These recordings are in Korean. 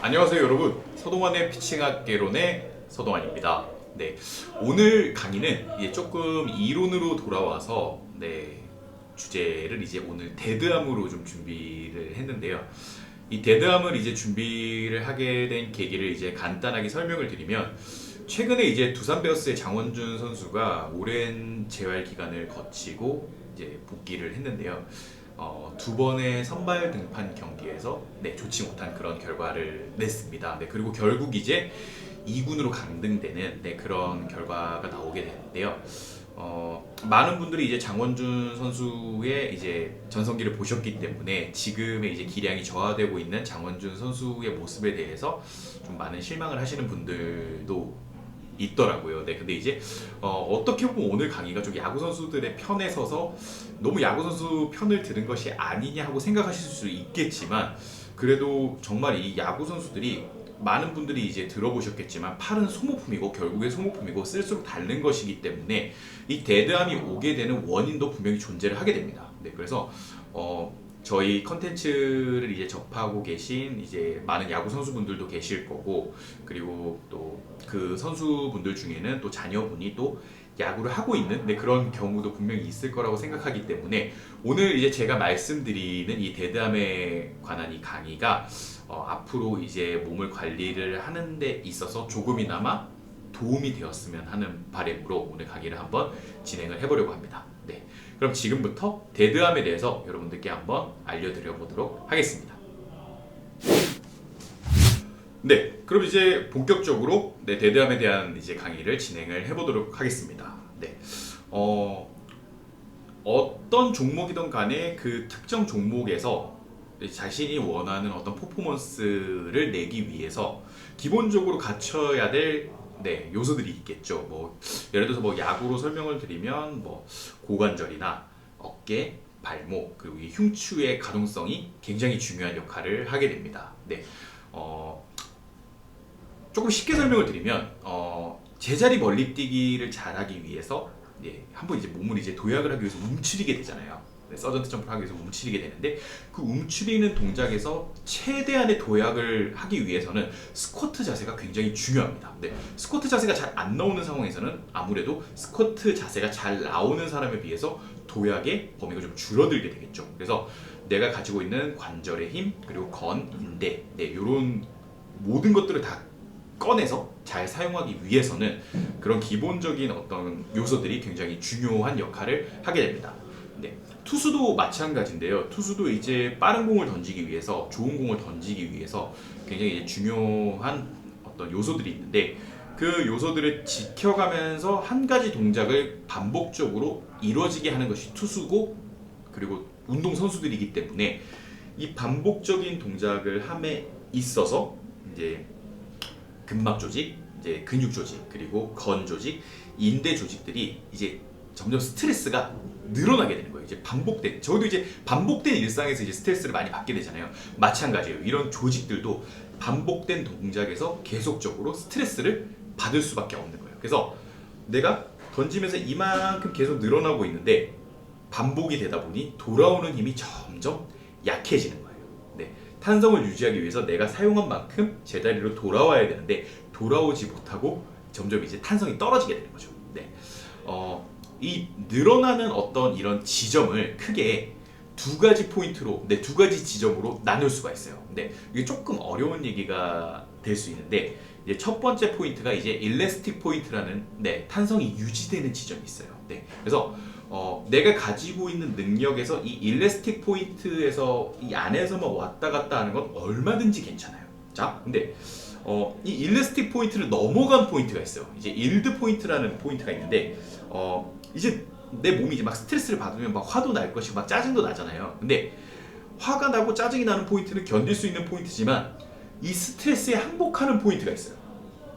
안녕하세요 여러분, 서동환의 피칭학개론의 서동환입니다. 네, 오늘 강의는 이제 조금 이론으로 돌아와서 주제를 이제 오늘 데드암으로 좀 준비를 했는데요. 이 데드암을 이제 준비를 하게 된 계기를 이제 간단하게 설명을 드리면, 최근에 이제 두산 베어스의 장원준 선수가 오랜 재활 기간을 거치고 이제 복귀를 했는데요. 두 번의 선발 등판 경기에서 좋지 못한 그런 결과를 냈습니다. 그리고 결국 이제 2군으로 강등되는 그런 결과가 나오게 되는데요. 많은 분들이 이제 장원준 선수의 이제 전성기를 보셨기 때문에 지금의 이제 기량이 저하되고 있는 장원준 선수의 모습에 대해서 좀 많은 실망을 하시는 분들도 있더라고요. 근데 이제 어떻게 보면 오늘 강의가 좀 야구 선수들의 편에 서서 너무 야구 선수 편을 들은 것이 아니냐 하고 생각하실 수 있겠지만, 그래도 정말 이 야구 선수들이 많은 분들이 이제 들어보셨겠지만 팔은 소모품이고 결국에 소모품이고 쓸수록 닳는 것이기 때문에 이 데드암이 오게 되는 원인도 분명히 존재를 하게 됩니다. 그래서 저희 컨텐츠를 이제 접하고 계신 이제 많은 야구 선수분들도 계실 거고, 그리고 또 그 선수분들 중에는 또 자녀분이 또 야구를 하고 있는 그런 경우도 분명히 있을 거라고 생각하기 때문에, 오늘 이제 제가 말씀드리는 이 데드암에 관한 이 강의가 앞으로 이제 몸을 관리를 하는 데 있어서 조금이나마 도움이 되었으면 하는 바람으로 오늘 강의를 한번 진행을 해보려고 합니다. 그럼 지금부터 데드암에 대해서 여러분들께 한번 알려드려 보도록 하겠습니다. 그럼 이제 본격적으로 데드암에 대한 이제 강의를 진행을 해보도록 하겠습니다. 어떤 종목이든 간에 그 특정 종목에서 자신이 원하는 어떤 퍼포먼스를 내기 위해서 기본적으로 갖춰야 될 요소들이 있겠죠. 예를 들어서 야구로 설명을 드리면 고관절이나 어깨, 발목, 그리고 이 흉추의 가동성이 굉장히 중요한 역할을 하게 됩니다. 조금 쉽게 설명을 드리면 제자리 멀리뛰기를 잘하기 위해서 한번 이제 몸을 이제 도약을 하기 위해서 움츠리게 되잖아요. 서전트 점프를 하기 위해서 움츠리게 되는데, 그 움츠리는 동작에서 최대한의 도약을 하기 위해서는 스쿼트 자세가 굉장히 중요합니다. 스쿼트 자세가 잘 안 나오는 상황에서는 아무래도 스쿼트 자세가 잘 나오는 사람에 비해서 도약의 범위가 좀 줄어들게 되겠죠. 그래서 내가 가지고 있는 관절의 힘, 그리고 건, 인대, 이런 모든 것들을 다 꺼내서 잘 사용하기 위해서는 그런 기본적인 어떤 요소들이 굉장히 중요한 역할을 하게 됩니다. 투수도 마찬가지인데요. 투수도 이제 빠른 공을 던지기 위해서, 좋은 공을 던지기 위해서 굉장히 이제 중요한 어떤 요소들이 있는데, 그 요소들을 지켜가면서 한 가지 동작을 반복적으로 이루어지게 하는 것이 투수고, 그리고 운동 선수들이기 때문에 이 반복적인 동작을 함에 있어서 이제 근막 조직, 이제 근육 조직, 그리고 건 조직, 인대 조직들이 이제 점점 스트레스가 늘어나게 되는 거예요. 이제 반복된, 저도 이제 반복된 일상에서 이제 스트레스를 많이 받게 되잖아요. 마찬가지예요. 이런 조직들도 반복된 동작에서 계속적으로 스트레스를 받을 수밖에 없는 거예요. 그래서 내가 던지면서 이만큼 계속 늘어나고 있는데 반복이 되다 보니 돌아오는 힘이 점점 약해지는 거예요. 탄성을 유지하기 위해서 내가 사용한 만큼 제자리로 돌아와야 되는데 돌아오지 못하고 점점 이제 탄성이 떨어지게 되는 거죠. 이 늘어나는 어떤 이런 지점을 크게 두 가지 포인트로, 두 가지 지점으로 나눌 수가 있어요. 이게 조금 어려운 얘기가 될 수 있는데, 이제 첫 번째 포인트가 이제 일레스틱 포인트라는 탄성이 유지되는 지점이 있어요. 그래서 내가 가지고 있는 능력에서 이 일레스틱 포인트에서 이 안에서만 왔다 갔다 하는 건 얼마든지 괜찮아요. 자, 근데 이 일레스틱 포인트를 넘어간 포인트가 있어요. 이제 일드 포인트라는 포인트가 있는데, 이제 내 몸이 이제 막 스트레스를 받으면 막 화도 날 것이고 막 짜증도 나잖아요. 근데 화가 나고 짜증이 나는 포인트는 견딜 수 있는 포인트지만, 이 스트레스에 항복하는 포인트가 있어요.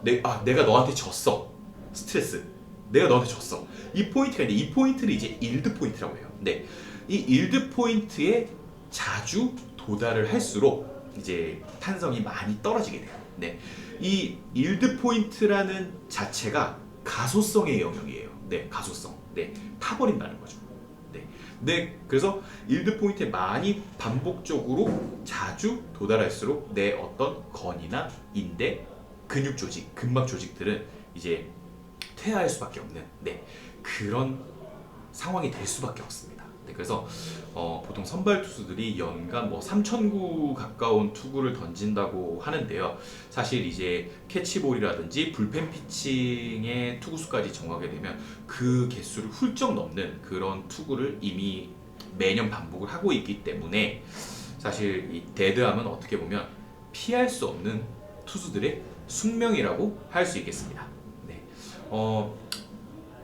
내가 너한테 졌어. 스트레스. 내가 너한테 졌어. 이 포인트가 있는데, 이 포인트를 이제 일드 포인트라고 해요. 이 일드 포인트에 자주 도달을 할수록 이제 탄성이 많이 떨어지게 돼요. 이 일드 포인트라는 자체가 가소성의 영역이에요. 가소성. 타버린다는 거죠. 네, 그래서 일드 포인트에 많이 반복적으로 자주 도달할수록 내 어떤 건이나 인대, 근육 조직, 근막 조직들은 이제 퇴화할 수밖에 없는 네, 그런 상황이 될 수밖에 없습니다. 네, 그래서 보통 선발 투수들이 연간 뭐 3,000구 가까운 투구를 던진다고 하는데요. 사실 이제 캐치볼이라든지 불펜 피칭의 투구수까지 정하게 되면 그 개수를 훌쩍 넘는 그런 투구를 이미 매년 반복을 하고 있기 때문에 사실 이 데드함은 어떻게 보면 피할 수 없는 투수들의 숙명이라고 할 수 있겠습니다. 네.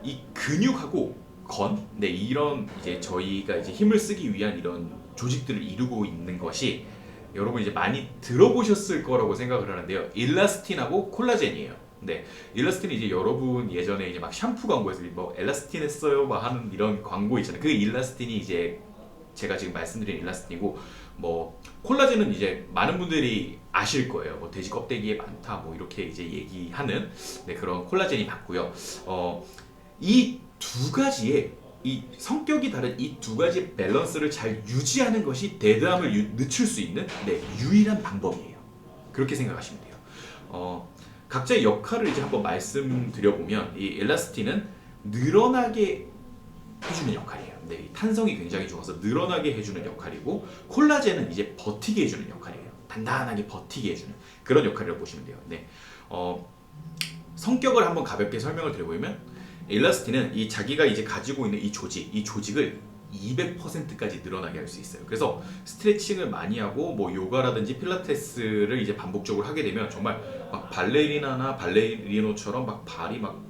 이 근육하고 네, 이런 이제 저희가 이제 힘을 쓰기 위한 이런 조직들을 이루고 있는 것이 여러분 이제 많이 들어보셨을 거라고 생각을 하는데요. 일라스틴하고 콜라겐이에요. 네, 일라스틴이 이제 여러분 예전에 이제 막 샴푸 광고에서 뭐 엘라스틴 했어요, 막 하는 이런 광고 있잖아요. 그 일라스틴이 이제 제가 지금 말씀드린 일라스틴이고, 뭐 콜라겐은 이제 많은 분들이 아실 거예요. 뭐 돼지 껍데기에 많다, 뭐 이렇게 이제 얘기하는 네, 그런 콜라겐이 맞고요. 이 두 가지의 이 성격이 다른 이 두 가지 밸런스를 잘 유지하는 것이 데드함을 늦출 수 있는 네, 유일한 방법이에요. 그렇게 생각하시면 돼요. 각자의 역할을 이제 한번 말씀드려보면 이 엘라스틴은 늘어나게 해주는 역할이에요. 네, 탄성이 굉장히 좋아서 늘어나게 해주는 역할이고, 콜라겐은 이제 버티게 해주는 역할이에요. 단단하게 버티게 해주는 그런 역할이라고 보시면 돼요. 네, 성격을 한번 가볍게 설명을 드려보면 일라스틴은 이 자기가 이제 가지고 있는 이 조직을 200%까지 늘어나게 할 수 있어요. 그래서 스트레칭을 많이 하고 뭐 요가라든지 필라테스를 이제 반복적으로 하게 되면 정말 막 발레리나나 발레리노처럼 막 발이 막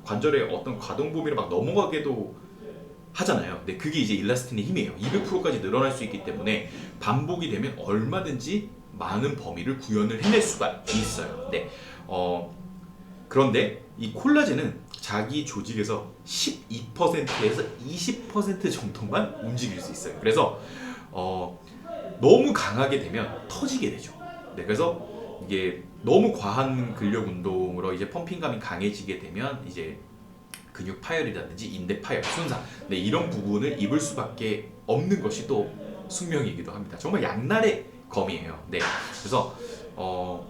관절에 어떤 가동 범위를 막 넘어가게도 하잖아요. 근데 그게 이제 일라스틴의 힘이에요. 200%까지 늘어날 수 있기 때문에 반복이 되면 얼마든지 많은 범위를 구현을 해낼 수가 있어요. 네. 그런데 이 콜라겐은 자기 조직에서 12%에서 20% 정도만 움직일 수 있어요. 그래서 너무 강하게 되면 터지게 되죠. 네, 그래서 이게 너무 과한 근력 운동으로 이제 펌핑감이 강해지게 되면 이제 근육 파열이라든지 인대 파열, 손상, 네, 이런 부분을 입을 수밖에 없는 것이 또 숙명이기도 합니다. 정말 양날의 검이에요. 네, 그래서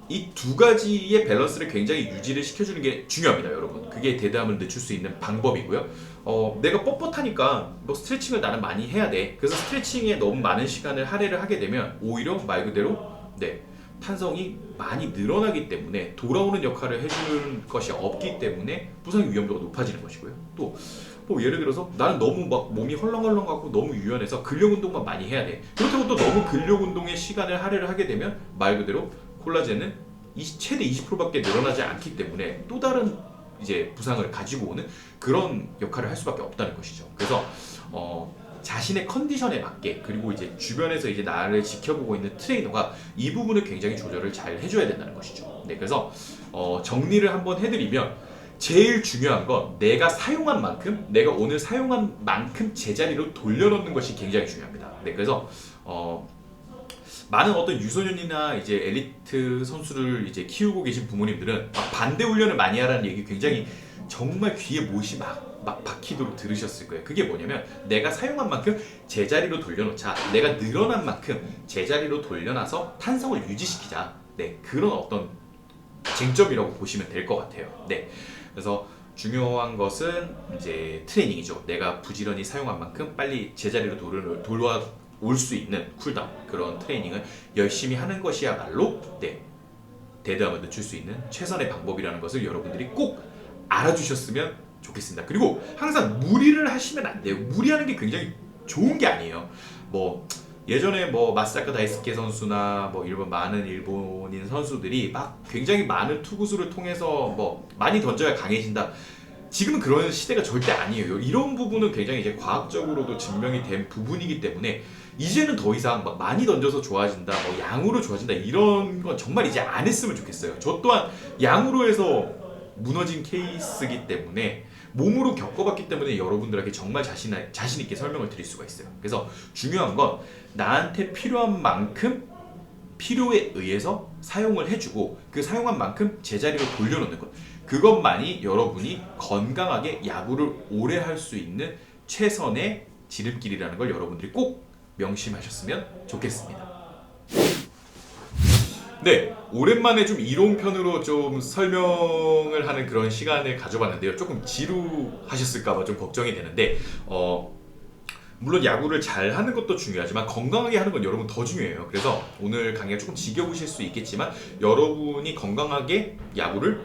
이 두 가지의 밸런스를 굉장히 유지를 시켜주는 게 중요합니다, 여러분. 그게 데드함을 늦출 수 있는 방법이고요. 내가 뻣뻣하니까 뭐 스트레칭을 나는 많이 해야 돼. 그래서 스트레칭에 너무 많은 시간을 할애를 하게 되면 오히려 말 그대로 네, 탄성이 많이 늘어나기 때문에 돌아오는 역할을 해주는 것이 없기 때문에 부상 위험도가 높아지는 것이고요. 또 뭐 예를 들어서 나는 너무 막 몸이 헐렁헐렁하고 너무 유연해서 근력 운동만 많이 해야 돼. 그렇다고 또 너무 근력 운동에 시간을 할애를 하게 되면 말 그대로 콜라겐은 최대 20%밖에 늘어나지 않기 때문에 또 다른 이제 부상을 가지고 오는 그런 역할을 할 수밖에 없다는 것이죠. 그래서 자신의 컨디션에 맞게, 그리고 이제 주변에서 이제 나를 지켜보고 있는 트레이너가 이 부분을 굉장히 조절을 잘 해줘야 된다는 것이죠. 네, 그래서 정리를 한번 해드리면 제일 중요한 건 내가 사용한 만큼, 내가 오늘 사용한 만큼 제자리로 돌려놓는 것이 굉장히 중요합니다. 네, 그래서 많은 어떤 유소년이나 이제 엘리트 선수를 이제 키우고 계신 부모님들은 막 반대 훈련을 많이 하라는 얘기 굉장히 정말 귀에 못이 막 박히도록 들으셨을 거예요. 그게 뭐냐면 내가 사용한 만큼 제자리로 돌려놓자, 내가 늘어난 만큼 제자리로 돌려놔서 탄성을 유지시키자. 네, 그런 어떤 쟁점이라고 보시면 될 것 같아요. 네, 그래서 중요한 것은 이제 트레이닝이죠. 내가 부지런히 사용한 만큼 빨리 제자리로 돌아올 수 있는 쿨다운, 그런 트레이닝을 열심히 하는 것이야말로 네, 데드함을 늦출 수 있는 최선의 방법이라는 것을 여러분들이 꼭 알아주셨으면 좋겠습니다. 그리고 항상 무리를 하시면 안 돼요. 무리하는 게 굉장히 좋은 게 아니에요. 뭐 예전에 뭐 마사카 다이스케 선수나 뭐 많은 일본인 선수들이 막 굉장히 많은 투구수를 통해서 뭐 많이 던져야 강해진다. 지금은 그런 시대가 절대 아니에요. 이런 부분은 굉장히 이제 과학적으로도 증명이 된 부분이기 때문에 이제는 더 이상 막 많이 던져서 좋아진다, 뭐 양으로 좋아진다, 이런 건 정말 이제 안 했으면 좋겠어요. 저 또한 양으로 해서 무너진 케이스이기 때문에, 몸으로 겪어봤기 때문에 여러분들에게 정말 자신 있게 설명을 드릴 수가 있어요. 그래서 중요한 건 나한테 필요한 만큼 필요에 의해서 사용을 해주고 그 사용한 만큼 제자리로 돌려놓는 것, 그것만이 여러분이 건강하게 야구를 오래 할 수 있는 최선의 지름길이라는 걸 여러분들이 꼭 명심하셨으면 좋겠습니다. 네, 오랜만에 좀 이론편으로 좀 설명을 하는 그런 시간을 가져봤는데요. 조금 지루하셨을까봐 좀 걱정이 되는데, 물론 야구를 잘 하는 것도 중요하지만 건강하게 하는 건 여러분 더 중요해요. 그래서 오늘 강의가 조금 지겨우실 수 있겠지만 여러분이 건강하게 야구를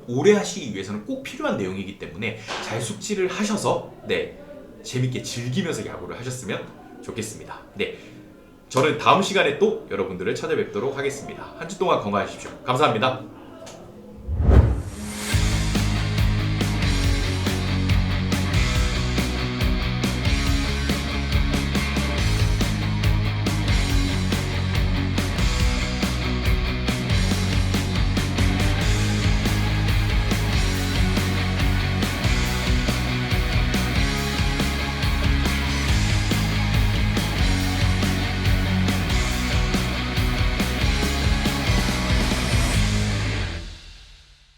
오래 하시기 위해서는 꼭 필요한 내용이기 때문에 잘 숙지를 하셔서 재밌게 즐기면서 야구를 하셨으면 좋겠습니다. 네, 저는 다음 시간에 또 여러분들을 찾아뵙도록 하겠습니다. 한 주 동안 건강하십시오. 감사합니다.